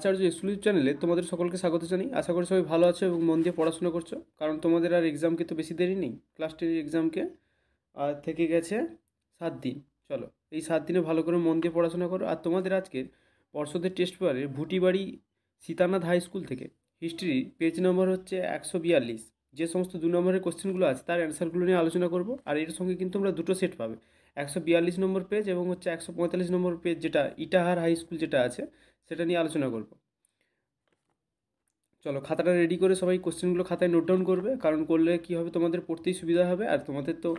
আচার্য exclusive চ্যানেলে তোমাদের সকলকে স্বাগত জানাই। আশা করি সবাই ভালো আছো এবং মন দিয়ে পড়াশোনা করছো, কারণ তোমাদের আর এক্সামকে তো বেশি দেরি নেই। ক্লাস 10 এক্সামকে আর থেকে গেছে 7 দিন। চলো এই 7 দিনে ভালো করে মন দিয়ে পড়াশোনা করো। আর তোমাদের আজকের পর্ষদের টেস্ট পেপারে ভুটিবাড়ি সীতানাথ হাই স্কুল থেকে হিস্ট্রি পেজ নম্বর হচ্ছে 142, যে সমস্ত 2 নম্বরের কোশ্চেনগুলো আছে তার অ্যান্সারগুলো নিয়ে আলোচনা করব। আর এর সঙ্গে কিন্তু আমরা দুটো সেট পাবে, 142 নম্বর পেজ এবং হচ্ছে 145 নম্বর পেজ, যেটা ইটাহার হাই স্কুল যেটা আছে সেটা নিয়ে আলোচনা করব। চলো খাতাটা রেডি করে সবাই কোশ্চেনগুলো খাতায় নোট ডাউন করবে, কারণ করলে কী হবে, তোমাদের পড়তেই সুবিধা হবে। আর তোমাদের তো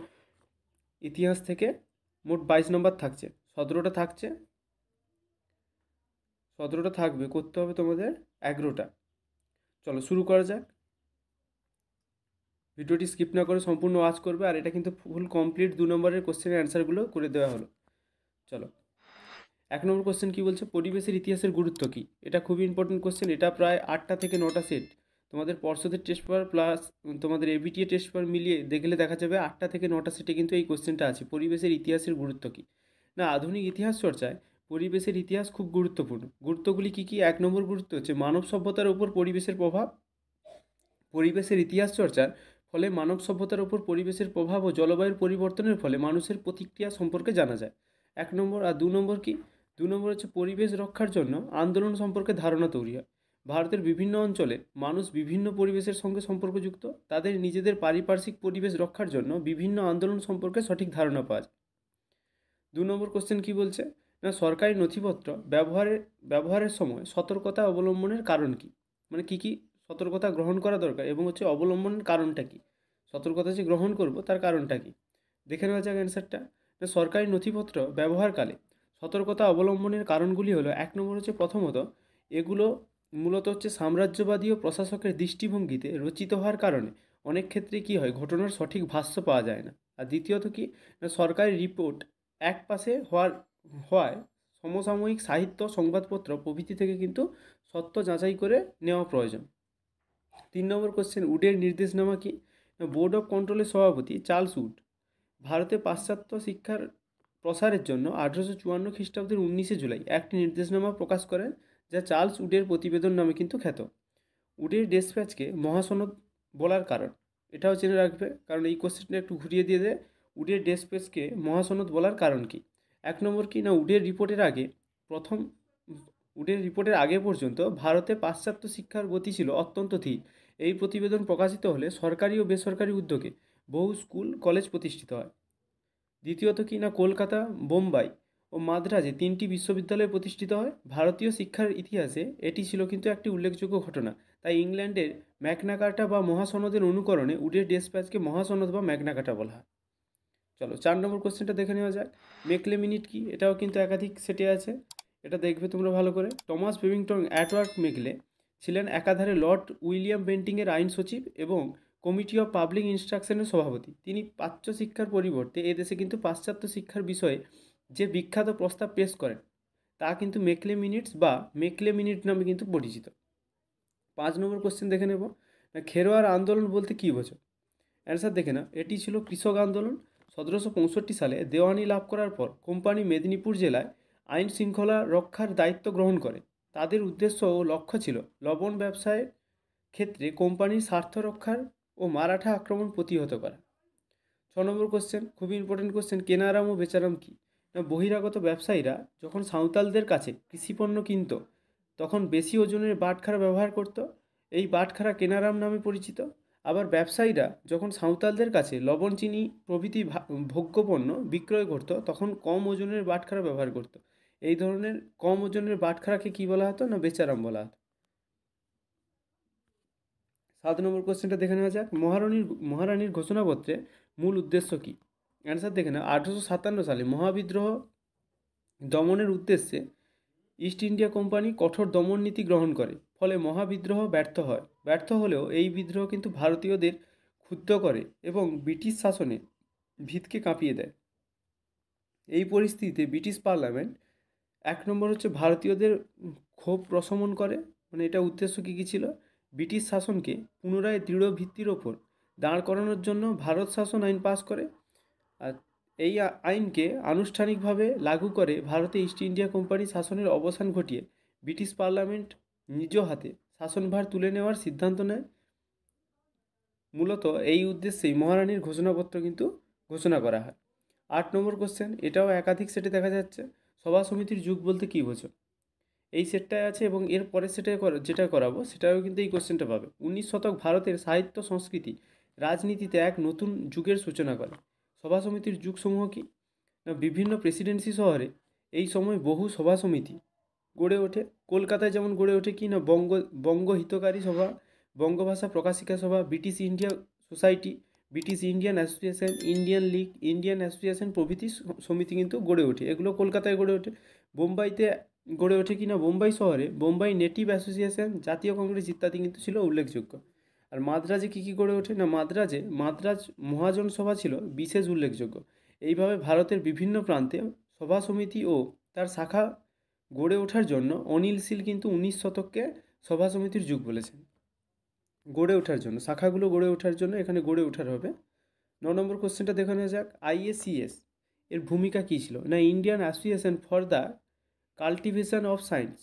ইতিহাস থেকে মোট 22 নম্বর থাকছে, 17টা থাকছে, 17টা থাকবে, করতে হবে তোমাদের 11টা। চলো শুরু করা যাক। ভিডিওটি স্কিপ না করে সম্পূর্ণ ওয়াচ করবে। আর এটা কিন্তু ফুল কমপ্লিট 2 নম্বরের কোশ্চেনের অ্যান্সারগুলো করে দেওয়া হলো। চলো 1 নম্বর কোশ্চেন কী বলছে, পরিবেশের ইতিহাসের গুরুত্ব কী। এটা খুবই ইম্পর্টেন্ট কোশ্চেন। এটা প্রায় 8টা থেকে 9টা সেট তোমাদের পর্ষদের টেস্ট পেপার প্লাস তোমাদের এবিটিএ টেস্ট পেপার মিলিয়ে দেখলে দেখা যাবে 8টা থেকে 9টা সেটে কিন্তু এই কোশ্চেনটা আছে, পরিবেশের ইতিহাসের গুরুত্ব কী। না, আধুনিক ইতিহাস চর্চায় পরিবেশের ইতিহাস খুব গুরুত্বপূর্ণ। গুরুত্বগুলি কী কী? 1 নম্বর গুরুত্ব হচ্ছে মানব সভ্যতার উপর পরিবেশের প্রভাব। পরিবেশের ইতিহাস চর্চার ফলে মানব সভ্যতার উপর পরিবেশের প্রভাব ও জলবায়ুর পরিবর্তনের ফলে মানুষের প্রতিক্রিয়া সম্পর্কে জানা যায়। 1 নম্বর। আর 2 নম্বর কি? 2 নম্বর হচ্ছে পরিবেশ রক্ষার জন্য আন্দোলন সম্পর্কে ধারণা তৈরি হয়। ভারতের বিভিন্ন অঞ্চলে মানুষ বিভিন্ন পরিবেশের সঙ্গে সম্পর্কযুক্ত, তাদের নিজেদের পারিপার্শ্বিক পরিবেশ রক্ষার জন্য বিভিন্ন আন্দোলন সম্পর্কে সঠিক ধারণা পাওয়া যায়। 2 নম্বর কোশ্চেন কী বলছে, না সরকারি নথিপত্র ব্যবহারের সময় সতর্কতা অবলম্বনের কারণ কী, মানে কী কী সতর্কতা গ্রহণ করা দরকার এবং হচ্ছে অবলম্বনের কারণটা কী, সতর্কতা যে গ্রহণ করব তার কারণটা কী। দেখে নেওয়া যাক অ্যান্সারটা। না সরকারি নথিপত্র ব্যবহারকালে সতর্কতা অবলম্বনের কারণগুলি হলো, 1 নম্বর হচ্ছে প্রথমত এগুলো মূলত হচ্ছে সাম্রাজ্যবাদী ও প্রশাসকের দৃষ্টিভঙ্গিতে রচিত হওয়ার কারণে অনেক ক্ষেত্রে কী হয়, ঘটনার সঠিক ভাষ্য পাওয়া যায় না। আর দ্বিতীয়ত কি, না সরকারি রিপোর্ট একপাশে হওয়ায় সমসাময়িক সাহিত্য, সংবাদপত্র প্রভৃতি থেকে কিন্তু সত্য যাচাই করে নেওয়া প্রয়োজন। 3 নম্বর কোশ্চেন, উডের নির্দেশনামা কি। বোর্ড অফ কন্ট্রোলের সভাপতি চার্লস উড ভারতে পাশ্চাত্য শিক্ষার প্রসারের জন্য 1854 খ্রিস্টাব্দের 19শে জুলাই একটি নির্দেশনামা প্রকাশ করেন, যা চার্লস উডের প্রতিবেদন নামে কিন্তু খ্যাত। উডের ডেসপ্যাচকে মহাসনদ বলার কারণ, এটাও জেনে রাখবে, কারণ এই কোশ্চেনটা একটু ঘুরিয়ে দিয়ে দেয়। উডের ডেসপ্যাচকে মহাসনদ বলার কারণ কি। 1 নম্বর কি, না উডের রিপোর্টের আগে পর্যন্ত ভারতে পাশ্চাত্য শিক্ষার গতি ছিল অত্যন্ত ধীর। এই প্রতিবেদন প্রকাশিত হলে সরকারি ও বেসরকারি উদ্যোগে বহু স্কুল কলেজ প্রতিষ্ঠিত হয়। দ্বিতীয়ত কি, না কলকাতা, বোম্বাই ও মাদ্রাজে 3টি বিশ্ববিদ্যালয় প্রতিষ্ঠিত হয়। ভারতীয় শিক্ষার ইতিহাসে এটি ছিল কিন্তু একটি উল্লেখযোগ্য ঘটনা। তাই ইংল্যান্ডের ম্যাগনা কার্টা বা মহাসনদের অনুকরণে উডের ডেসপ্যাচকে মহাসনদ বা ম্যাগনা কার্টা বলা হয়। চলো 4 নম্বর কোশ্চেনটা দেখে নেওয়া যাক। মেকলে মিনিট কি, এটাও কিন্তু একাধিক সেটে আছে, এটা দেখবে তোমরা ভালো করে। টমাস বেবিংটন অ্যাডওয়ার্ড মেকলে ছিলেন একাধারে লর্ড উইলিয়াম বেন্টিংয়ের আইন সচিব এবং কমিটি অফ পাবলিক ইনস্ট্রাকশনের সভাপতি। তিনি প্রাচ্য শিক্ষার পরিবর্তে এদেশে কিন্তু পাশ্চাত্য শিক্ষার বিষয়ে যে বিখ্যাত প্রস্তাব পেশ করেন তা কিন্তু মেকলে মিনিটস বা মেকলে মিনিট নামে কিন্তু পরিচিত। 5 নম্বর কোশ্চেন দেখে নেব, না খেরোয়ার আন্দোলন বলতে কী বোঝো। অ্যান্সার দেখে না, এটি ছিল কৃষক আন্দোলন। 1765 সালে দেওয়ানি লাভ করার পর কোম্পানি মেদিনীপুর জেলায় আইন শৃঙ্খলা রক্ষার দায়িত্ব গ্রহণ করে। তাদের উদ্দেশ্য ও লক্ষ্য ছিল লবণ ব্যবসায়ের ক্ষেত্রে কোম্পানির স্বার্থ রক্ষার ও মারাঠা আক্রমণ প্রতিহত করা। 6 নম্বর কোশ্চেন, খুবই ইম্পর্টেন্ট কোশ্চেন, কেনারাম ও বেচারাম কী। না বহিরাগত ব্যবসায়ীরা যখন সাঁওতালদের কাছে কৃষিপণ্য কিনত তখন বেশি ওজনের বাটখারা ব্যবহার করত। এই বাটখারা কেনারাম নামে পরিচিত। আবার ব্যবসায়ীরা যখন সাঁওতালদের কাছে লবণ, চিনি প্রভৃতি ভোগ্যপণ্য বিক্রয় করত তখন কম ওজনের বাটখারা ব্যবহার করত। এই ধরনের কম ওজনের বাটখারাকে কী বলা হতো, না বেচারাম বলা হতো। 7 নম্বর কোশ্চেনটা দেখে নেওয়া যাক। মহারানীর ঘোষণাপত্রে মূল উদ্দেশ্য কী। অ্যান্সার দেখে না, 1857 সালে মহাবিদ্রোহ দমনের উদ্দেশ্যে ইস্ট ইন্ডিয়া কোম্পানি কঠোর দমন নীতি গ্রহণ করে, ফলে মহাবিদ্রোহ ব্যর্থ হলেও এই বিদ্রোহ কিন্তু ভারতীয়দের ক্ষুব্ধ করে এবং ব্রিটিশ শাসনের ভিতকে কাঁপিয়ে দেয়। এই পরিস্থিতিতে ব্রিটিশ পার্লামেন্ট 1 নম্বর হচ্ছে ভারতীয়দের ক্ষোভ প্রশমন করে, মানে এটা উদ্দেশ্য কী কী ছিল, ব্রিটিশ শাসনকে পুনরায় দৃঢ় ভিত্তির ওপর দাঁড় করানোর জন্য ভারত শাসন আইন পাস করে। আর এই আইনকে আনুষ্ঠানিকভাবে লাগু করে ভারতে ইস্ট ইন্ডিয়া কোম্পানি শাসনের অবসান ঘটিয়ে ব্রিটিশ পার্লামেন্ট নিজ হাতে শাসনভার তুলে নেওয়ার সিদ্ধান্ত নেয়। মূলত এই উদ্দেশ্যেই মহারানীর ঘোষণাপত্র কিন্তু ঘোষণা করা হয়। 8 নম্বর কোশ্চেন, এটাও একাধিক সেটে দেখা যাচ্ছে। সভা সমিতির যুগ বলতে কী বোঝো? এই সেটটায় আছে এবং এর পরের সেটে যেটা করাবো সেটাও কিন্তু এই কোশ্চেনটা পাবে। 19 শতক ভারতের সাহিত্য সংস্কৃতি রাজনীতিতে এক নতুন যুগের সূচনা করে। সভা সমিতির যুগসমূহ কি না বিভিন্ন প্রেসিডেন্সি শহরে এই সময় বহু সভা সমিতি গড়ে ওঠে। কলকাতায় যেমন গড়ে ওঠে কি না বঙ্গহিতকারী সভা, বঙ্গভাষা প্রকাশিকা সভা, British India society, British Indian association, Indian League, Indian association প্রভৃতি সমিতি কিন্তু গড়ে ওঠে। এগুলো কলকাতায় গড়ে ওঠে। বোম্বাইতে গড়ে ওঠে কি না বোম্বাই শহরে বোম্বাই নেটিভ অ্যাসোসিয়েশন, জাতীয় কংগ্রেস ইত্যাদি কিন্তু ছিল উল্লেখযোগ্য। আর মাদ্রাজে কী কী গড়ে ওঠে না মাদ্রাজ মহাজন সভা ছিল বিশেষ উল্লেখযোগ্য। এইভাবে ভারতের বিভিন্ন প্রান্তে সভা সমিতি ও তার শাখা গড়ে ওঠার জন্য অনিল শীল কিন্তু 19 শতককে সভা সমিতির যুগ বলেছেন। গড়ে ওঠার জন্য শাখাগুলো গড়ে ওঠার জন্য এখানে গড়ে ওঠার হবে। 9 নম্বর কোশ্চেনটা দেখে নেওয়া যাক। আইএসিএস এর ভূমিকা কী ছিল না Indian association for the cultivation of science,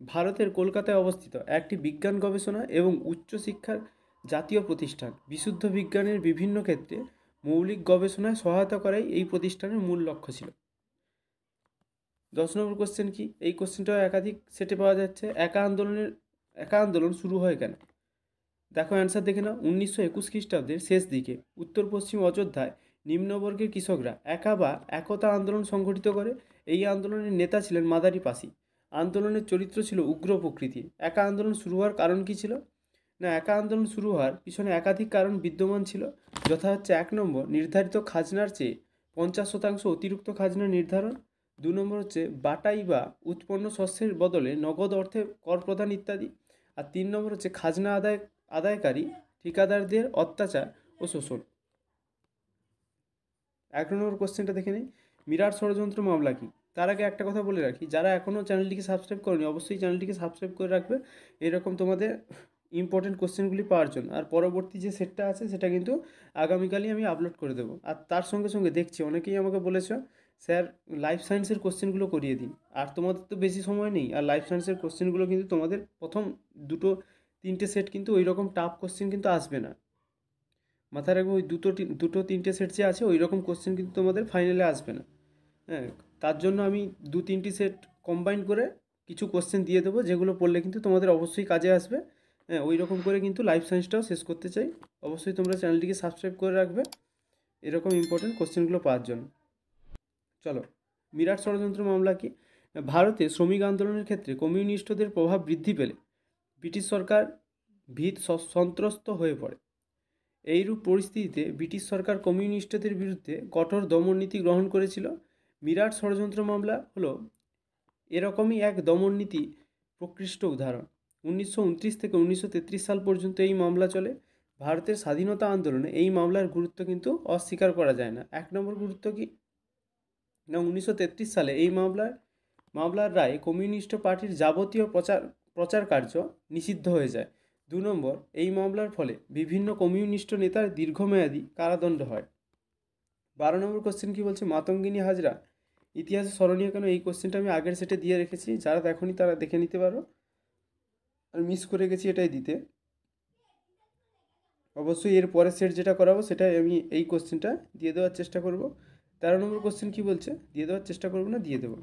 ভারতের কলকাতায় অবস্থিত একটি বিজ্ঞান গবেষণা এবং উচ্চশিক্ষার জাতীয় প্রতিষ্ঠান। বিশুদ্ধ বিজ্ঞানের বিভিন্ন ক্ষেত্রে মৌলিক গবেষণায় সহায়তা করাই এই প্রতিষ্ঠানের মূল লক্ষ্য ছিল। 10 নম্বর কোশ্চেন কি, এই কোশ্চেনটাও একাধিক সেটে পাওয়া যাচ্ছে। একা আন্দোলন শুরু হয় কেন? দেখো অ্যান্সার দেখে নাও। 1921 খ্রিস্টাব্দের শেষ দিকে উত্তর পশ্চিম অযোধ্যায় নিম্নবর্গের কৃষকরা একতা আন্দোলন সংগঠিত করে। এই আন্দোলনের নেতা ছিলেন মাদারি পাসি। আন্দোলনের চরিত্র ছিল উগ্র প্রকৃতির। একা আন্দোলন শুরু হওয়ার কারণ কী ছিল না একা আন্দোলন শুরু হওয়ার পিছনে একাধিক কারণ বিদ্যমান ছিল, যথা হচ্ছে 1 নম্বর নির্ধারিত খাজনার চেয়ে 50% অতিরিক্ত খাজনা নির্ধারণ, 2 নম্বর হচ্ছে বাটাই বা উৎপন্ন শস্যের বদলে নগদ অর্থে কর প্রদান ইত্যাদি, আর 3 নম্বর হচ্ছে খাজনা আদায়কারী ঠিকাদারদের অত্যাচার ও শোষণ। 11 নম্বর কোশ্চেনটা দেখে নিই। মিরাট ষড়যন্ত্র মামলা কি? তার আগে একটা কথা বলে রাখি, যারা এখনও চ্যানেলটিকে সাবস্ক্রাইব করেনি অবশ্যই চ্যানেলটিকে সাবস্ক্রাইব করে রাখবে এরকম তোমাদের ইম্পর্টেন্ট কোশ্চেনগুলি পাওয়ার জন্য। আর পরবর্তী যে সেটটা আছে সেটা কিন্তু আগামীকালই আমি আপলোড করে দেবো। আর তার সঙ্গে সঙ্গে দেখছি অনেকেই আমাকে বলেছ স্যার লাইফ সায়েন্সের কোশ্চেনগুলো করিয়ে দিন। আর তোমাদের তো বেশি সময় নেই, আর লাইফ সায়েন্সের কোশ্চেনগুলো কিন্তু তোমাদের প্রথম 2-3টে সেট কিন্তু ওই রকম টাফ কোশ্চেন কিন্তু আসবে না। মাথায় রাখবো ওই 2-3টে সেট যে আছে ওই রকম কোশ্চেন কিন্তু তোমাদের ফাইনালে আসবে না। হ্যাঁ, তার জন্য আমি 2-3টি সেট কম্বাইন করে কিছু কোশ্চেন দিয়ে দেবো যেগুলো পড়লে কিন্তু তোমাদের অবশ্যই কাজে আসবে। হ্যাঁ, ওই রকম করে কিন্তু লাইফ সায়েন্সটাও শেষ করতে চাই। অবশ্যই তোমরা চ্যানেলটিকে সাবস্ক্রাইব করে রাখবে এরকম ইম্পর্টেন্ট কোশ্চেনগুলো পাওয়ার জন্য। চলো, মিরাট ষড়যন্ত্র মামলা কি? ভারতে শ্রমিক আন্দোলনের ক্ষেত্রে কমিউনিস্টদের প্রভাব বৃদ্ধি পেলে ব্রিটিশ সরকার সন্ত্রস্ত হয়ে পড়ে। এইরূপ পরিস্থিতিতে ব্রিটিশ সরকার কমিউনিস্টদের বিরুদ্ধে কঠোর দমননীতি গ্রহণ করেছিল। মিরাট ষড়যন্ত্র মামলা হলো এরকমই এক দমননীতি প্রকৃষ্ট উদাহরণ। 1929 থেকে 1933 সাল পর্যন্ত এই মামলা চলে। ভারতের স্বাধীনতা আন্দোলনে এই মামলার গুরুত্ব কিন্তু অস্বীকার করা যায় না। 1 নম্বর গুরুত্ব কি না 1933 সালে এই মামলার রায়ে কমিউনিস্ট পার্টির যাবতীয় প্রচার কার্য নিষিদ্ধ হয়ে যায়। 2 নম্বর, এই মামলার ফলে বিভিন্ন কমিউনিস্ট নেতার দীর্ঘমেয়াদী কারাদণ্ড হয়। 12 নম্বর কোশ্চেন কি বলছে, মাতঙ্গিনী হাজরা ইতিহাসে স্মরণীয় কেন? এই কোশ্চেনটা আমি আগের সেটে দিয়ে রেখেছি, যারা দেখোনি তারা দেখে নিতে পারো। আর মিস করে গেছি এটাই দিতে। অবশ্যই এর পরের সেট যেটা করাবো সেটাই আমি এই কোশ্চেনটা দিয়ে দেওয়ার চেষ্টা করব। 13 নম্বর কোশ্চেন কি বলছে, দিয়ে দেওয়ার চেষ্টা করবো না, দিয়ে দেবো।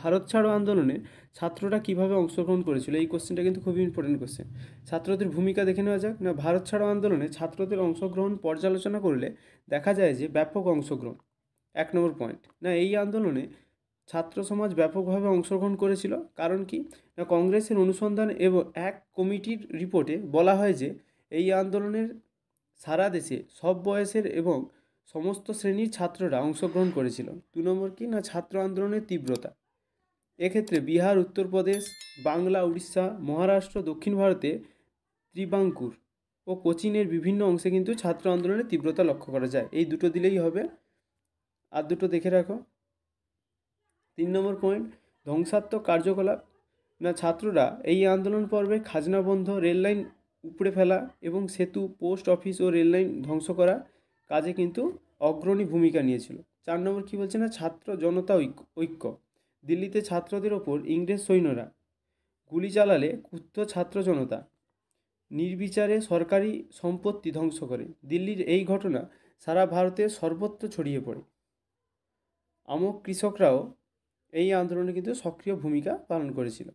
ভারত ছাড়ো আন্দোলনে ছাত্ররা কিভাবে অংশগ্রহণ করেছিল? এই কোশ্চেনটা কিন্তু খুবই ইম্পর্টেন্ট কোশ্চেন। ছাত্রদের ভূমিকা দেখে নেওয়া যাক। না ভারত ছাড়ো আন্দোলনে ছাত্রদের অংশগ্রহণ পর্যালোচনা করলে দেখা যায় যে ব্যাপক অংশগ্রহণ। 1 নম্বর পয়েন্ট, না এই আন্দোলনে ছাত্র সমাজ ব্যাপকভাবে অংশগ্রহণ করেছিল। কারণ কি না কংগ্রেসের অনুসন্ধান এবং এক কমিটির রিপোর্টে বলা হয় যে এই আন্দোলনের সারা দেশে সব বয়সের এবং সমস্ত শ্রেণীর ছাত্ররা অংশগ্রহণ করেছিল। 2 নম্বর কি না ছাত্র আন্দোলনের তীব্রতা। এক্ষেত্রে বিহার, উত্তরপ্রদেশ, বাংলা, উড়িষ্যা, মহারাষ্ট্র, দক্ষিণ ভারতে ত্রিবাঙ্কুর ও কোচিনের বিভিন্ন অংশে কিন্তু ছাত্র আন্দোলনের তীব্রতা লক্ষ্য করা যায়। এই দুটো দিলেই হবে, আর দুটো দেখে রাখো। 3 নম্বর পয়েন্ট, ধ্বংসাত্মক কার্যকলাপ। না ছাত্ররা এই আন্দোলন পর্বে খাজনা বন্ধ, রেললাইন উপড়ে ফেলা এবং সেতু, পোস্ট অফিস ও রেললাইন ধ্বংস করা কাজে কিন্তু অগ্রণী ভূমিকা নিয়েছিল। 4 নম্বর কী বলছে না ছাত্র জনতা ঐক্য। দিল্লিতে ছাত্রদের ওপর ইংরেজ সৈন্যরা গুলি চালালে ক্ষুব্ধ ছাত্র জনতা নির্বিচারে সরকারি সম্পত্তি ধ্বংস করে। দিল্লির এই ঘটনা সারা ভারতে সর্বত্র ছড়িয়ে পড়ে। আমক কৃষকরাও এই আন্দোলনে কিন্তু সক্রিয় ভূমিকা পালন করেছিল।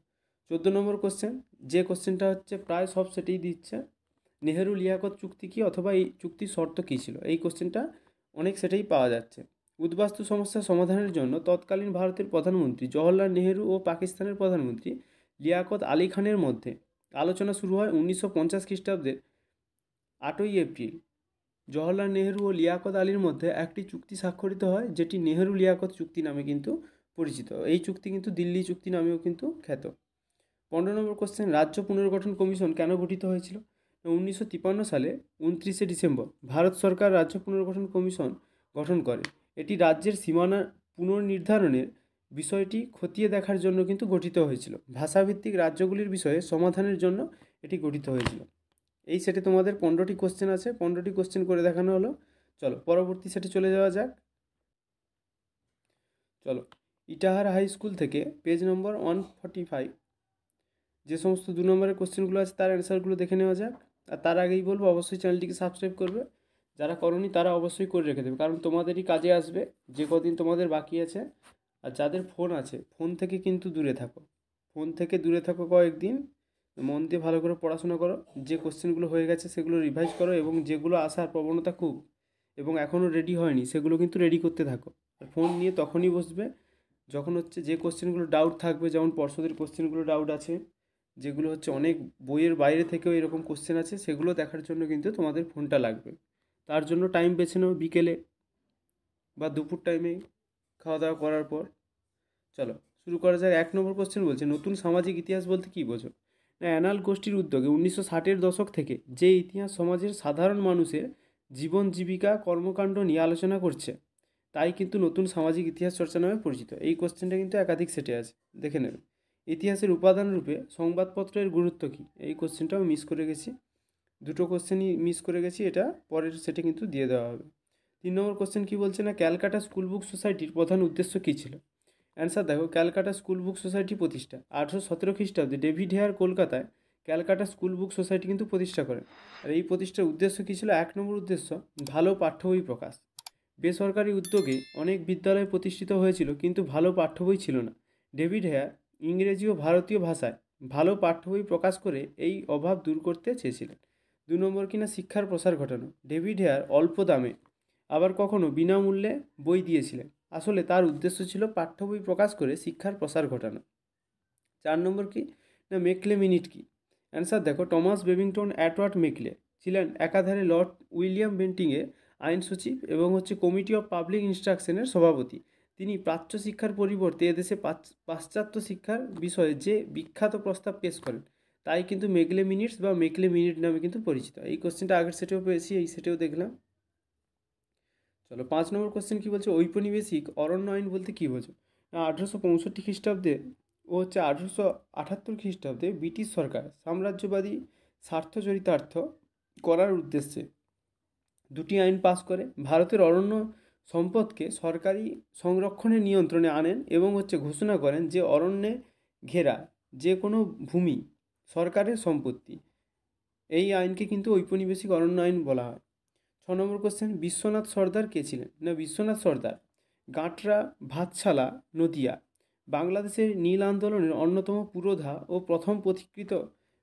14 নম্বর কোশ্চেন, যে কোশ্চেনটা হচ্ছে প্রায় সব সেটেই দিচ্ছে, নেহেরু লিয়াকত চুক্তি কি অথবা এই চুক্তির শর্ত কী ছিল, এই কোশ্চেনটা অনেক সেটাই পাওয়া যাচ্ছে। উদ্বাস্তু সমস্যা সমাধানের জন্য তৎকালীন ভারতের প্রধানমন্ত্রী জওহরলাল নেহেরু ও পাকিস্তানের প্রধানমন্ত্রী লিয়াকত আলী খানের মধ্যে আলোচনা শুরু হয় 1950 খ্রিস্টাব্দের 8ই এপ্রিল। জওহরলাল নেহেরু ও লিয়াকত আলীর মধ্যে একটি চুক্তি স্বাক্ষরিত হয়, যেটি নেহেরু লিয়াকত চুক্তি নামে কিন্তু পরিচিত। এই চুক্তি কিন্তু দিল্লি চুক্তি নামেও কিন্তু খ্যাত। 15 নম্বর কোশ্চেন, রাজ্য পুনর্গঠন কমিশন কেন গঠিত হয়েছিল? 1953 সালে 29শে ডিসেম্বর ভারত সরকার রাজ্য পুনর্গঠন কমিশন গঠন করে। এটি রাজ্যের সীমানা পুনর্নির্ধারণের বিষয়টি খতিয়ে দেখার জন্য কিন্তু গঠিত হয়েছিল। ভাষাভিত্তিক রাজ্যগুলির বিষয়ে সমাধানের জন্য এটি গঠিত হয়েছিল। এই সেটে তোমাদের 15টি কোশ্চেন আছে, 15টি কোশ্চেন করে দেখানো হলো। চলো পরবর্তী সেটে চলে যাওয়া যাক। চলো, ইটাহার হাই স্কুল থেকে পেজ নম্বর 145 যে সমস্ত 2 নম্বরের কোশ্চেনগুলো আছে তার অ্যান্সারগুলো দেখে নেওয়া যাক। আর তার আগেই বলবো অবশ্যই চ্যানেলটিকে সাবস্ক্রাইব করবে, যারা করনি তারা অবশ্যই করে রেখে দেবে, কারণ তোমাদেরই কাজে আসবে যে কদিন তোমাদের বাকি আছে। আর যাদের ফোন আছে ফোন থেকে কিন্তু দূরে থাকো, ফোন থেকে দূরে থাকো কয়েকদিন, মন দিয়ে ভালো করে পড়াশোনা করো, যে কোশ্চেনগুলো হয়ে গেছে সেগুলো রিভাইজ করো, এবং যেগুলো আসার প্রবণতা খুব এবং এখনও রেডি হয়নি সেগুলো কিন্তু রেডি করতে থাকো। আর ফোন নিয়ে তখনই বসবে যখন হচ্ছে যে কোশ্চেনগুলো ডাউট থাকবে, যেমন পর্ষদের কোশ্চেনগুলো ডাউট আছে, যেগুলো হচ্ছে অনেক বইয়ের বাইরে থেকেও এরকম কোশ্চেন আছে, সেগুলো দেখার জন্য কিন্তু তোমাদের ফোনটা লাগবে। তার জন্য টাইম বেছে নাও বিকেলে বা দুপুর টাইমে খাওয়া দাওয়া করার পর। চলো শুরু করা যাক। 1 নম্বর কোশ্চেন বলছে, নতুন সামাজিক ইতিহাস বলতে কী বোঝো? না, অ্যানাল গোষ্ঠীর উদ্যোগে 1960-এর দশক থেকে যে ইতিহাস সমাজের সাধারণ মানুষের জীবন জীবিকা কর্মকাণ্ড নিয়ে আলোচনা করছে, তাই কিন্তু নতুন সামাজিক ইতিহাস চর্চা নামে পরিচিত। এই কোশ্চেনটা কিন্তু একাধিক সেটে আছে, দেখে নেবে। ইতিহাসের উপাদান রূপে সংবাদপত্রের গুরুত্ব কী? এই কোশ্চেনটাও মিস করে গেছি, দুটো কোশ্চেনই মিস করে গেছি, এটা পরের সেটে কিন্তু দিয়ে দেওয়া হবে। 3 নম্বর কোশ্চেন কী বলছে না, ক্যালকাটা স্কুল বুক সোসাইটির প্রধান উদ্দেশ্য কী ছিল? অ্যান্সার দেখো, ক্যালকাটা স্কুল বুক সোসাইটি প্রতিষ্ঠা 1817 খ্রিস্টাব্দে ডেভিড হেয়ার কলকাতায় ক্যালকাটা স্কুল বুক সোসাইটি কিন্তু প্রতিষ্ঠা করেন। আর এই প্রতিষ্ঠার উদ্দেশ্য কী ছিল? 1 নম্বর উদ্দেশ্য ভালো পাঠ্য বই প্রকাশ। বেসরকারি উদ্যোগে অনেক বিদ্যালয় প্রতিষ্ঠিত হয়েছিল, কিন্তু ভালো পাঠ্য বই ছিল না। ডেভিড হেয়ার ইংরেজি ও ভারতীয় ভাষায় ভালো পাঠ্য বই প্রকাশ করে এই অভাব দূর করতে চেয়েছিলেন। 2 নম্বর কিনা, শিক্ষার প্রসার ঘটানো। ডেভিড হেয়ার অল্প দামে আবার কখনো বিনামূল্যে বই দিয়েছিলেন। আসলে তার উদ্দেশ্য ছিল পাঠ্য বই প্রকাশ করে শিক্ষার প্রসার ঘটানো। 4 নম্বর কি না, মেকলে মিনিট কি? অ্যান্সার দেখো, টমাস বেবিংটন অ্যাটওয়ার্ড মেকলে ছিলেন একাধারে লর্ড উইলিয়াম বেন্টিংয়ের আইন সচিব এবং হচ্ছে কমিটি অফ পাবলিক ইনস্ট্রাকশনের সভাপতি। তিনি প্রাচ্য শিক্ষার পরিবর্তে এদেশে পাশ্চাত্য শিক্ষার বিষয়ে যে বিখ্যাত প্রস্তাব পেশ করেন, তাই কিন্তু মেকলে মিনিটস বা মেকলে মিনিট নামে কিন্তু পরিচিত। এই কোশ্চেনটা আগের সেটেও পেয়েছি, এই সেটেও দেখলাম। চলো 5 নম্বর কোশ্চেন কী বলছে, ঔপনিবেশিক অরণ্য আইন বলতে কী বোঝো? 1865 খ্রিস্টাব্দে ও হচ্ছে 1878 খ্রিস্টাব্দে ব্রিটিশ সরকার সাম্রাজ্যবাদী স্বার্থ চরিতার্থ করার উদ্দেশ্যে দুটি আইন পাশ করে ভারতের অরণ্য সম্পদকে সরকারি সংরক্ষণের নিয়ন্ত্রণে আনেন এবং হচ্ছে ঘোষণা করেন যে অরণ্যে ঘেরা যে কোনো ভূমি সরকারের সম্পত্তি। এই আইনকে কিন্তু ঔপনিবেশিক অরণ্য আইন বলা হয়। 6 নম্বর কোশ্চেন, বিশ্বনাথ সর্দার কে ছিলেন? না, বিশ্বনাথ সর্দার গাঁটরা, ভাতশালা, নদিয়া বাংলাদেশের নীল আন্দোলনের অন্যতম পুরোধা ও প্রথম পথিকৃত।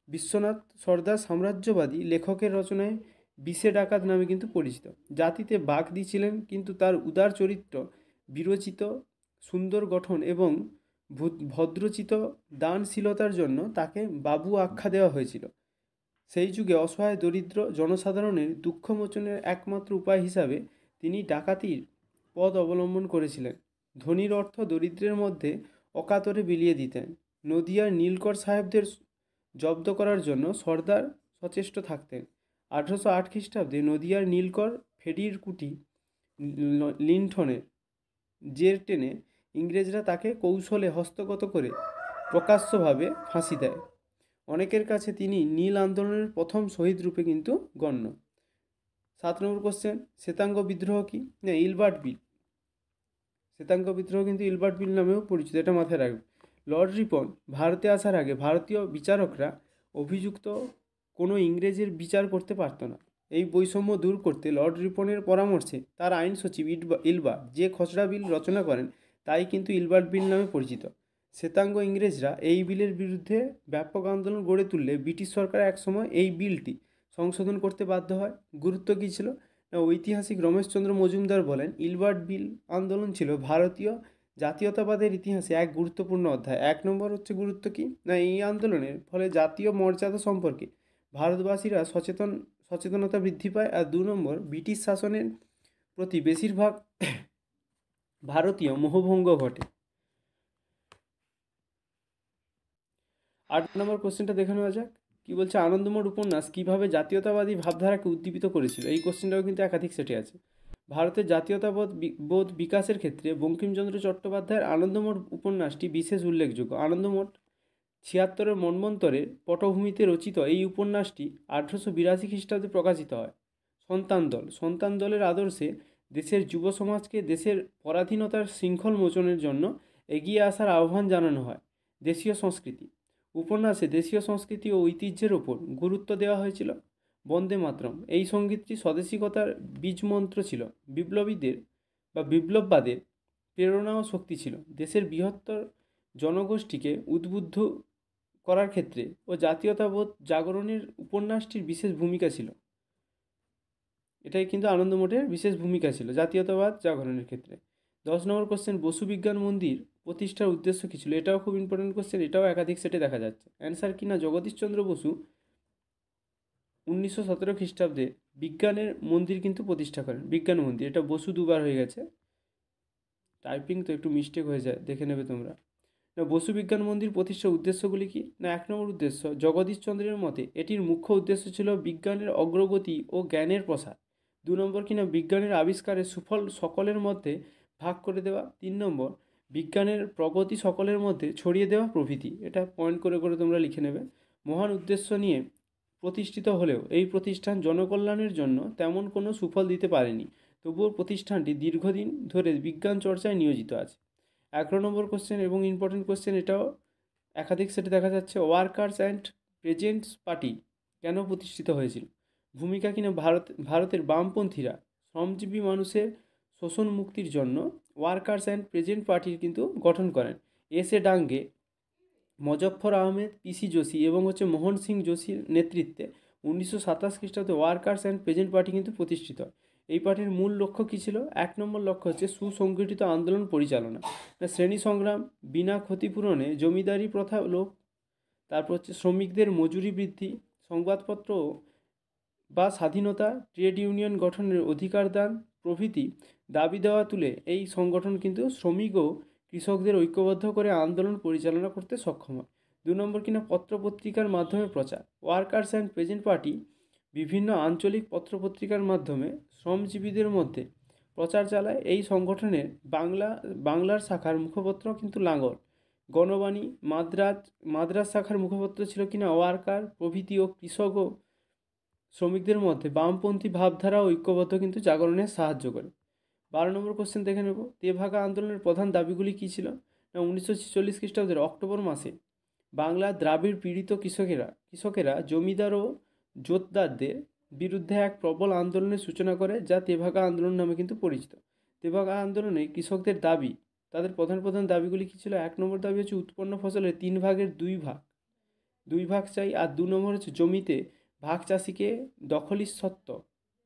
বিশ্বনাথ সর্দার সাম্রাজ্যবাদী লেখকের রচনায় বিশে ডাকাত নামে কিন্তু পরিচিত। জাতিতে বাগদি ছিলেন, কিন্তু তার উদার চরিত্র, বিরচিত সুন্দর গঠন এবং ভদ্রচিত দানশীলতার জন্য তাকে বাবু আখ্যা দেওয়া হয়েছিল। সেই যুগে অসহায় দরিদ্র জনসাধারণের দুঃখমোচনের একমাত্র উপায় হিসাবে তিনি ডাকাতির পথ অবলম্বন করেছিলেন। ধনীর অর্থ দরিদ্রের মধ্যে অকাতরে বিলিয়ে দিতেন। নদিয়ার নীলকর সাহেবদের জব্দ করার জন্য সর্দার সচেষ্ট থাকতেন। 1808 খ্রিস্টাব্দে নদিয়ার নীলকর ফেডির কুটি লিন্ঠনের জের টেনে ইংরেজরা তাকে কৌশলে হস্তগত করে প্রকাশ্যভাবে ফাঁসি দেয়। অনেকের কাছে তিনি নীল আন্দোলনের প্রথম শহীদ রূপে কিন্তু গণ্য। 7 নম্বর কোশ্চেন, শ্বেতাঙ্গ বিদ্রোহ কি? না, ইলবার্ট বিল। শ্বেতাঙ্গ বিদ্রোহ কিন্তু ইলবার্ট বিল নামেও পরিচিত, এটা মাথায় রাখবে। লর্ড রিপন ভারতে আসার আগে ভারতীয় বিচারকরা অভিযুক্ত কোনো ইংরেজের বিচার করতে পারত না। এই বৈষম্য দূর করতে লর্ড রিপনের পরামর্শে তার আইন সচিব ইলবার্ট যে খসড়া বিল রচনা করেন তাই কিন্তু ইলবার্ট বিল নামে পরিচিত। শ্বেতাঙ্গ ইংরেজরা এই বিলের বিরুদ্ধে ব্যাপক আন্দোলন গড়ে তুললে ব্রিটিশ সরকার একসময় এই বিলটি সংশোধন করতে বাধ্য হয়। গুরুত্ব কী ছিল না, ঐতিহাসিক রমেশচন্দ্র মজুমদার বলেন ইলবার্ট বিল আন্দোলন ছিল ভারতীয় জাতীয়তাবাদের ইতিহাসে এক গুরুত্বপূর্ণ অধ্যায়। 1 নম্বর হচ্ছে গুরুত্ব কী না, এই আন্দোলনের ফলে জাতীয় মর্যাদা সম্পর্কে ভারতবাসীরা সচেতনতা বৃদ্ধি পায়। আর 2 নম্বর, ব্রিটিশ শাসনের প্রতি বেশিরভাগ ভারতীয় মোহভঙ্গ ঘটে। 8 নম্বর কোশ্চেনটা দেখে নেওয়া যাক। কী বলছে, আনন্দমঠ উপন্যাস কীভাবে জাতীয়তাবাদী ভাবধারাকে উদ্দীপিত করেছিল? এই কোশ্চেনটাও কিন্তু একাধিক সেটে আছে। ভারতের জাতীয়তাবোধ বিকাশের ক্ষেত্রে বঙ্কিমচন্দ্র চট্টোপাধ্যায়ের আনন্দমঠ উপন্যাসটি বিশেষ উল্লেখযোগ্য। আনন্দমঠ 76 মন্বন্তরের পটভূমিতে রচিত এই উপন্যাসটি 1882 খ্রিস্টাব্দে প্রকাশিত হয়। সন্তান দলের আদর্শে দেশের যুব সমাজকে দেশের পরাধীনতার শৃঙ্খল মোচনের জন্য এগিয়ে আসার আহ্বান জানানো হয়। দেশীয় সংস্কৃতি উপন্যাসে দেশীয় সংস্কৃতি ও ঐতিহ্যের ওপর গুরুত্ব দেওয়া হয়েছিল। বন্দে মাতরম এই সঙ্গীতটি স্বদেশিকতার বীজমন্ত্র ছিল। বিপ্লববাদের প্রেরণা ও শক্তি ছিল। দেশের বৃহত্তর জনগোষ্ঠীকে উদ্বুদ্ধ করার ক্ষেত্রে ও জাতীয়তাবোধ জাগরণের উপন্যাসটির বিশেষ ভূমিকা ছিল। এটাই কিন্তু আনন্দমঠের বিশেষ ভূমিকা ছিল জাতীয়তাবাদ জাগরণের ক্ষেত্রে। 10 নম্বর কোশ্চেন, বসু বিজ্ঞান মন্দির প্রতিষ্ঠার উদ্দেশ্য কী ছিল? এটাও খুব ইম্পর্টেন্ট কোশ্চেন, এটাও একাধিক সেটে দেখা যাচ্ছে। অ্যান্সার কি না, জগদীশচন্দ্র বসু 1917 খ্রিস্টাব্দে বিজ্ঞানের মন্দির কিন্তু প্রতিষ্ঠা করেন। বিজ্ঞান মন্দির, এটা বসু দুবার হয়ে গেছে, টাইপিং তো একটু মিস্টেক হয়ে যায়, দেখে নেবে তোমরা। না, বসু বিজ্ঞান মন্দির প্রতিষ্ঠার উদ্দেশ্যগুলি কি না, 1 নম্বর উদ্দেশ্য, জগদীশচন্দ্রের মতে এটির মুখ্য উদ্দেশ্য ছিল বিজ্ঞানের অগ্রগতি ও জ্ঞানের প্রসার। 2 নম্বর কিনা, বিজ্ঞানের আবিষ্কারের সুফল সকলের মধ্যে ভাগ করে দেওয়া। 3 নম্বর, বিজ্ঞানের প্রগতি সকলের মধ্যে ছড়িয়ে দেওয়া প্রভৃতি। এটা পয়েন্ট করে করে তোমরা লিখে নেবে। মহান উদ্দেশ্য নিয়ে প্রতিষ্ঠিত হলেও এই প্রতিষ্ঠান জনকল্যাণের জন্য তেমন কোনো সুফল দিতে পারেনি, তবুও প্রতিষ্ঠানটি দীর্ঘদিন ধরে বিজ্ঞান চর্চায় নিয়োজিত আছে। 11 নম্বর কোশ্চেন এবং ইম্পর্টেন্ট কোশ্চেন, এটাও একাধিক সেটে দেখা যাচ্ছে। ওয়ার্কার্স অ্যান্ড পেজেন্টস পার্টি কেন প্রতিষ্ঠিত হয়েছিল? ভূমিকা কিনা, ভারতের বামপন্থীরা শ্রমজীবী মানুষের শোষণ মুক্তির জন্য ওয়ার্কার্স অ্যান্ড পেজেন্ট পার্টির কিন্তু গঠন করেন। এসে ডাঙ্গে মজফর আহমেদ, পিসি যোশী এবং মোহন সিং যোশীর নেতৃত্বে 1927 খ্রিস্টাব্দে ওয়ার্কার্স অ্যান্ড পেজেন্ট পার্টি কিন্তু প্রতিষ্ঠিত হয়। এই পার্টির মূল লক্ষ্য কী ছিল? 1 নম্বর লক্ষ্য হচ্ছে সুসংগঠিত আন্দোলন পরিচালনা, শ্রেণী সংগ্রাম, বিনা ক্ষতিপূরণে জমিদারি প্রথা লোপ, তারপর হচ্ছে শ্রমিকদের মজুরি বৃদ্ধি, সংবাদপত্র বা স্বাধীনতা, ট্রেড ইউনিয়ন গঠনের অধিকার দান প্রভৃতি দাবি দেওয়া তুলে এই সংগঠন কিন্তু শ্রমিক ও কৃষকদের ঐক্যবদ্ধ করে আন্দোলন পরিচালনা করতে সক্ষম হয়। 2 নম্বর কিনা, পত্রপত্রিকার মাধ্যমে প্রচার। ওয়ার্কার্স অ্যান্ড পেজেন্ট পার্টি বিভিন্ন আঞ্চলিক পত্রপত্রিকার মাধ্যমে শ্রমজীবীদের মধ্যে প্রচার চালায়। এই সংগঠনের বাংলার শাখার মুখপত্র কিন্তু লাঙ্গল। গণবাণী মাদ্রাজ শাখার মুখপত্র ছিল কিনা ওয়ার্কার প্রভৃতি ও কৃষক ও শ্রমিকদের মধ্যে বামপন্থী ভাবধারা ঐক্যবদ্ধ কিন্তু জাগরণে সাহায্য করে। 12 নম্বর কোশ্চেন দেখে নেব। তেভাগা আন্দোলনের প্রধান দাবিগুলি কী ছিল? না, 1946 খ্রিস্টাব্দের অক্টোবর মাসে বাংলার দ্রাবিড় পীড়িত কৃষকেরা জমিদার ও জোতদারদের বিরুদ্ধে এক প্রবল আন্দোলনের সূচনা করে, যা তেভাগা আন্দোলন নামে কিন্তু পরিচিত। তেভাগা আন্দোলনে কৃষকদের দাবি, তাদের প্রধান দাবিগুলি কী ছিল? 1 নম্বর দাবি হচ্ছে উৎপন্ন ফসলের 3 ভাগের 2 ভাগ চাই। আর 2 নম্বর হচ্ছে জমিতে ভাগ চাষিকে দখলিস সত্ত্ব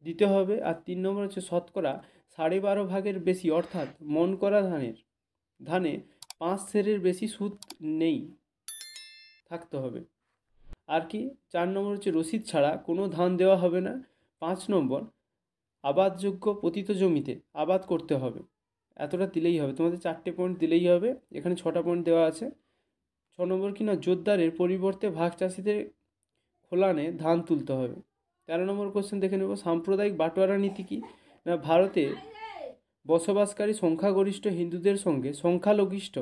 দিতে হবে। আর 3 নম্বর হচ্ছে শতকরা 12.5 ভাগের বেশি অর্থাৎ মন করা ধানে 5 সেরের বেশি সুদ নেই থাকতে হবে। আর কি 4 নম্বর হচ্ছে রসিদ ছাড়া কোনো ধান দেওয়া হবে না। 5 নম্বর, আবাদযোগ্য পতিত জমিতে আবাদ করতে হবে। এতটা দিলেই হবে, তোমাদের 4টে পয়েন্ট দিলেই হবে, এখানে 6টা পয়েন্ট দেওয়া আছে। 6 নম্বর কিনা, জোতদারের পরিবর্তে ভাগ চাষিদের খোলানে ধান তুলতে হবে। 13 নম্বর কোশ্চেন দেখে নেব। সাম্প্রদায়িক বাটোয়ারা নীতি কি না, ভারতে বসবাসকারী সংখ্যাগরিষ্ঠ হিন্দুদের সঙ্গে সংখ্যালঘিষ্ঠ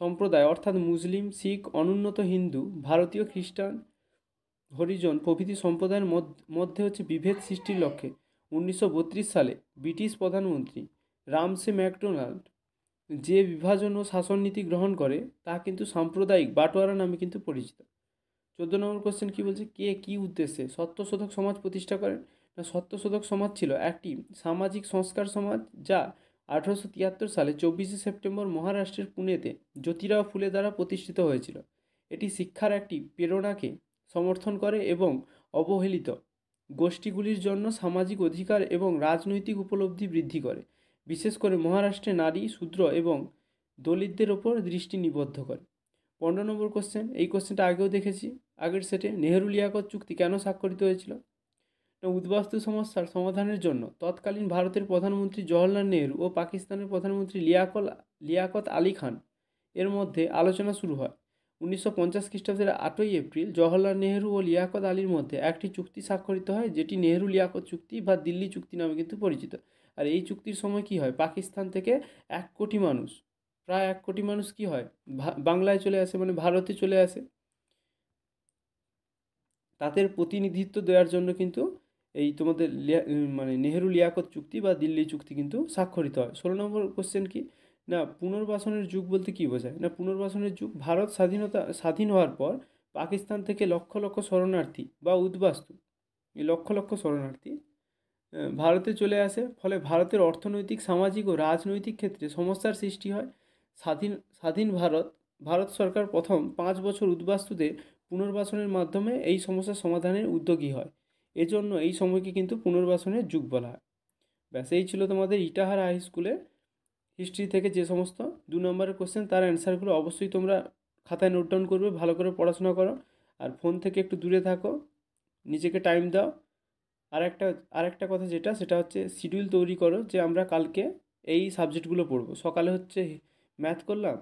সম্প্রদায় অর্থাৎ মুসলিম, শিখ, অনুন্নত হিন্দু, ভারতীয় খ্রিস্টান, হরিজন প্রভৃতি সম্প্রদায়ের মধ্যে বিভেদ সৃষ্টির লক্ষ্যে 1932 সালে ব্রিটিশ প্রধানমন্ত্রী রামসে ম্যাকডোনাল্ড যে বিভাজন ও শাসন নীতি গ্রহণ করে তা কিন্তু সাম্প্রদায়িক বাটোয়ারা নামে কিন্তু পরিচিত। 14 নম্বর কোশ্চেন কী বলছে, কে কী উদ্দেশ্যে সত্যশোধক সমাজ প্রতিষ্ঠা করেন? না, সত্যশোধক সমাজ ছিল একটি সামাজিক সংস্কার সমাজ যা 1873 সালে 24শে সেপ্টেম্বর মহারাষ্ট্রের পুনেতে জ্যোতিরাও ফুলে দ্বারা প্রতিষ্ঠিত হয়েছিল। এটি শিক্ষার একটি প্রেরণাকে সমর্থন করে এবং অবহেলিত গোষ্ঠীগুলির জন্য সামাজিক অধিকার এবং রাজনৈতিক উপলব্ধি বৃদ্ধি করে। বিশেষ করে মহারাষ্ট্রে নারী, শূদ্র এবং দলিতদের ওপর দৃষ্টি নিবদ্ধ করে। 15 নম্বর কোশ্চেন, এই কোশ্চেনটা আগেও দেখেছি আগের সেটে। নেহেরু লিয়াকত চুক্তি কেন স্বাক্ষরিত হয়েছিল? না, উদ্বাস্তু সমস্যার সমাধানের জন্য তৎকালীন ভারতের প্রধানমন্ত্রী জওহরলাল নেহেরু ও পাকিস্তানের প্রধানমন্ত্রী লিয়াকত আলী খান এর মধ্যে আলোচনা শুরু হয়। 1950 খ্রিস্টাব্দের 8 এপ্রিল জওহরলাল নেহেরু ও লিয়াকত আলীর মধ্যে একটি চুক্তি স্বাক্ষরিত হয়, যেটি নেহেরু লিয়াকত চুক্তি বা দিল্লি চুক্তি নামে কিন্তু পরিচিত। আর এই চুক্তির সময় কি হয়, পাকিস্তান থেকে 1 কোটি মানুষ, প্রায় 1 কোটি মানুষ কি হয়, বাংলায় চলে আসে, মানে ভারতে চলে আসে। তাদের প্রতিনিধিত্ব দেওয়ার জন্য কিন্তু এই তোমাদের মানে নেহেরু লিয়াকত চুক্তি বা দিল্লি চুক্তি কিন্তু স্বাক্ষরিত হয়। 16 নম্বর কোশ্চেন কি, না পুনর্বাসনের যুগ বলতে কী বোঝায়? না, পুনর্বাসনের যুগ ভারত স্বাধীন হওয়ার পর পাকিস্তান থেকে লক্ষ লক্ষ শরণার্থী বা উদ্বাস্তু, এই লক্ষ লক্ষ শরণার্থী ভারতে চলে আসে। ফলে ভারতের অর্থনৈতিক, সামাজিক ও রাজনৈতিক ক্ষেত্রে সমস্যার সৃষ্টি হয়। স্বাধীন ভারত সরকার প্রথম 5 বছর উদ্বাস্তুদের পুনর্বাসনের মাধ্যমে এই সমস্যার সমাধানের উদ্যোগী হয়। এজন্য এই সময়কে কিন্তু পুনর্বাসনের যুগ বলা হয়। ব্যাস, এই ছিল তোমাদের ইটাহার হাই স্কুলে হিস্ট্রি থেকে যে সমস্ত 2 নম্বরের কোশ্চেন, তার অ্যান্সারগুলো অবশ্যই তোমরা খাতায় নোট ডাউন করবে, ভালো করে পড়াশোনা করো, আর ফোন থেকে একটু দূরে থাকো, নিজেকে টাইম দাও। আর একটা কথা সেটা হচ্ছে শিডিউল তৈরি করো যে আমরা কালকে এই সাবজেক্টগুলো পড়বো। সকালে হচ্ছে ম্যাথ করলাম,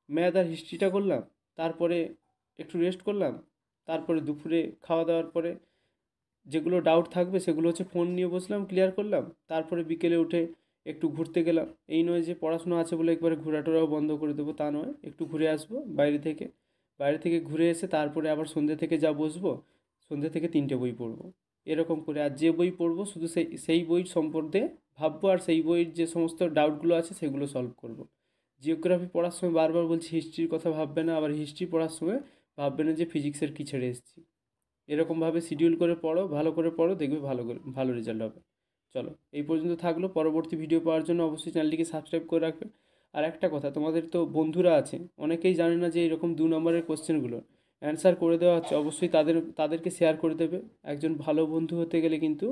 ম্যাথ আর হিস্ট্রিটা করলাম, তারপরে একটু রেস্ট করলাম, তারপরে দুপুরে খাওয়া দাওয়ার পরে যেগুলো ডাউট থাকবে সেগুলো হচ্ছে ফোন নিয়ে বসলাম, ক্লিয়ার করলাম, তারপরে বিকেলে উঠে একটু ঘুরতে গেলাম। এই নয় যে পড়াশোনা আছে বলে একবারে ঘোরাটোরাও বন্ধ করে দেবো, তা নয়, একটু ঘুরে আসবো বাইরে থেকে ঘুরে এসে তারপরে আবার সন্ধ্যে থেকে যা বসবো, সন্ধ্যে থেকে 3টে বই পড়বো, এরকম করে। আর যে বই পড়বো শুধু সেই বই সম্পর্কে ভাববো, আর সেই বইয়ের যে সমস্ত ডাউটগুলো আছে সেগুলো সলভ করব। জিওগ্রাফি পড়ার সময় বারবার বলছি হিস্ট্রির কথা ভাববে না, আবার হিস্ট্রি পড়ার সময় ভাববে না যে ফিজিক্সের কী ছেড়ে এসেছি। এরকমভাবে শিডিউল করে পড়ো, ভালো করে পড়ো, দেখবে ভালো রেজাল্ট হবে। চলো, এই পর্যন্ত থাকলো। পরবর্তী ভিডিও পাওয়ার জন্য অবশ্যই চ্যানেলটিকে সাবস্ক্রাইব করে রাখবে। আর একটা কথা, তোমাদের তো বন্ধুরা আছে, অনেকেই জানে না যে এরকম 2 নম্বরের কোশ্চেনগুলো অ্যান্সার করে দেওয়া হচ্ছে, অবশ্যই তাদেরকে শেয়ার করে দেবে। একজন ভালো বন্ধু হতে গেলে কিন্তু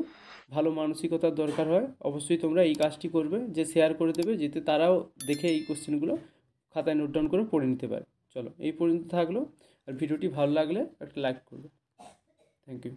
ভালো মানসিকতার দরকার হয়। অবশ্যই তোমরা এই কাজটি করবে যে শেয়ার করে দেবে, যাতে তারাও দেখে এই কোশ্চেনগুলো খাতায় নোট ডাউন করে পড়ে নিতে পারে। চলো, এই পর্যন্ত থাকলো। আর ভিডিওটি ভালো লাগলে একটা লাইক করবে। Thank you.